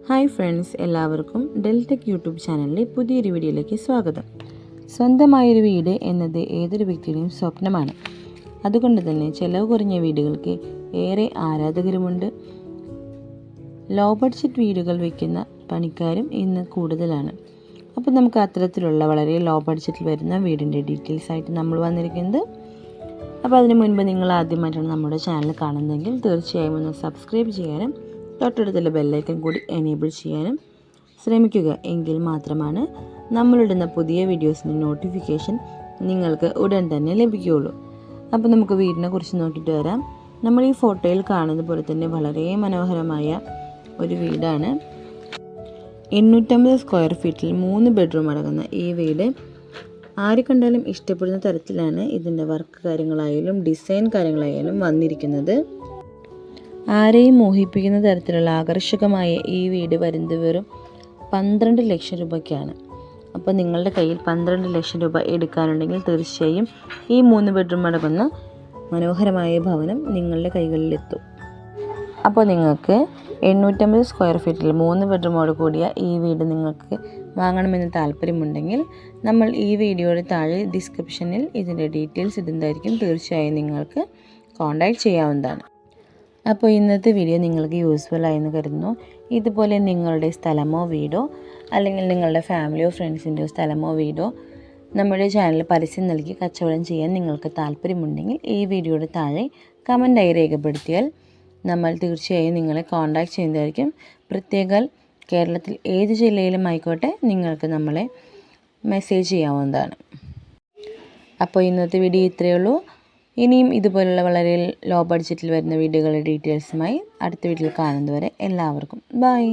Hi friends, എല്ലാവർക്കും Deltech YouTube ചാനലിലെ പുതിയൊരു വീഡിയോയിലേക്ക് സ്വാഗതം. സ്വന്തമായൊരു വീട് എന്നത് ഏതൊരു വ്യക്തിയുടെയും സ്വപ്നമാണ്. അതുകൊണ്ട് തന്നെ ചിലവ് കുറഞ്ഞ വീടുകൾക്ക് ഏറെ ആരാധകരുമുണ്ട്. ലോ ബഡ്ജറ്റ് വീടുകൾ വയ്ക്കുന്ന പണിക്കാരും ഇന്ന് കൂടുതലാണ്. അപ്പോൾ നമുക്ക് അത്തരത്തിലുള്ള വളരെ ലോ ബഡ്ജറ്റിൽ വരുന്ന വീടിൻ്റെ ഡീറ്റെയിൽസ് ആയിട്ട് നമ്മൾ വന്നിരിക്കുന്നത്. അപ്പോൾ അതിന് മുൻപ് നിങ്ങൾ ആദ്യമായിട്ടാണ് നമ്മുടെ ചാനൽ കാണുന്നതെങ്കിൽ തീർച്ചയായും ഒന്ന് സബ്സ്ക്രൈബ് ചെയ്യാനും തൊട്ടടുത്തുള്ള ബെല്ലൈക്കൺ കൂടി എനേബിൾ ചെയ്യാനും ശ്രമിക്കുക. എങ്കിൽ മാത്രമാണ് നമ്മളിടുന്ന പുതിയ വീഡിയോസിൻ്റെ നോട്ടിഫിക്കേഷൻ നിങ്ങൾക്ക് ഉടൻ തന്നെ ലഭിക്കുകയുള്ളൂ. അപ്പോൾ നമുക്ക് വീടിനെ കുറിച്ച് നോക്കിയിട്ട് വരാം. നമ്മൾ ഈ ഫോട്ടോയിൽ കാണുന്നത് പോലെ തന്നെ വളരെ മനോഹരമായ ഒരു വീടാണ്. 850 സ്ക്വയർ ഫീറ്റിൽ 3 ബെഡ്റൂം അടങ്ങുന്ന ഈ വീട് ആര് കണ്ടാലും ഇഷ്ടപ്പെടുന്ന തരത്തിലാണ് ഇതിൻ്റെ വർക്ക് കാര്യങ്ങളായാലും ഡിസൈൻ കാര്യങ്ങളായാലും വന്നിരിക്കുന്നത്. ആരെയും മോഹിപ്പിക്കുന്ന തരത്തിലുള്ള ആകർഷകമായ ഈ വീട് വരുന്നത് വെറും 12 ലക്ഷം രൂപയ്ക്കാണ്. അപ്പോൾ നിങ്ങളുടെ കയ്യിൽ 12 ലക്ഷം രൂപ എടുക്കാനുണ്ടെങ്കിൽ തീർച്ചയായും ഈ 3 ബെഡ്റൂം അടങ്ങുന്ന മനോഹരമായ ഭവനം നിങ്ങളുടെ കൈകളിലെത്തും. അപ്പോൾ നിങ്ങൾക്ക് 850 സ്ക്വയർ ഫീറ്റിൽ 3 ബെഡ്റൂമോട് കൂടിയ ഈ വീട് നിങ്ങൾക്ക് വാങ്ങണമെന്ന് താല്പര്യമുണ്ടെങ്കിൽ നമ്മൾ ഈ വീഡിയോയുടെ താഴെ ഡിസ്ക്രിപ്ഷനിൽ ഇതിൻ്റെ ഡീറ്റെയിൽസ് ഇടുന്നതായിരിക്കും. തീർച്ചയായും നിങ്ങൾക്ക് കോൺടാക്റ്റ് ചെയ്യാവുന്നതാണ്. അപ്പോൾ ഇന്നത്തെ വീഡിയോ നിങ്ങൾക്ക് യൂസ്ഫുൾ ആയെന്ന് കരുതുന്നു. ഇതുപോലെ നിങ്ങളുടെ സ്ഥലമോ വീടോ അല്ലെങ്കിൽ നിങ്ങളുടെ ഫാമിലിയോ ഫ്രണ്ട്സിൻ്റെയോ സ്ഥലമോ വീടോ നമ്മുടെ ചാനലിൽ പരസ്യം നൽകി കച്ചവടം ചെയ്യാൻ നിങ്ങൾക്ക് താല്പര്യമുണ്ടെങ്കിൽ ഈ വീഡിയോയുടെ താഴെ കമൻറ്റായി രേഖപ്പെടുത്തിയാൽ നമ്മൾ തീർച്ചയായും നിങ്ങളെ കോൺടാക്റ്റ് ചെയ്യുന്നതായിരിക്കും. പ്രത്യേകം കേരളത്തിൽ ഏത് ജില്ലയിലും ആയിക്കോട്ടെ നിങ്ങൾക്ക് നമ്മളെ മെസ്സേജ് ചെയ്യാവുന്നതാണ്. അപ്പോൾ ഇന്നത്തെ വീഡിയോ ഇത്രയേ ഉള്ളൂ. ഇനിയും ഇതുപോലുള്ള വളരെ ലോ ബഡ്ജറ്റിൽ വരുന്ന വീഡിയോകളുടെ ഡീറ്റെയിൽസുമായി അടുത്ത വീഡിയോയിൽ കാണുന്നതുവരെ എല്ലാവർക്കും ബൈ.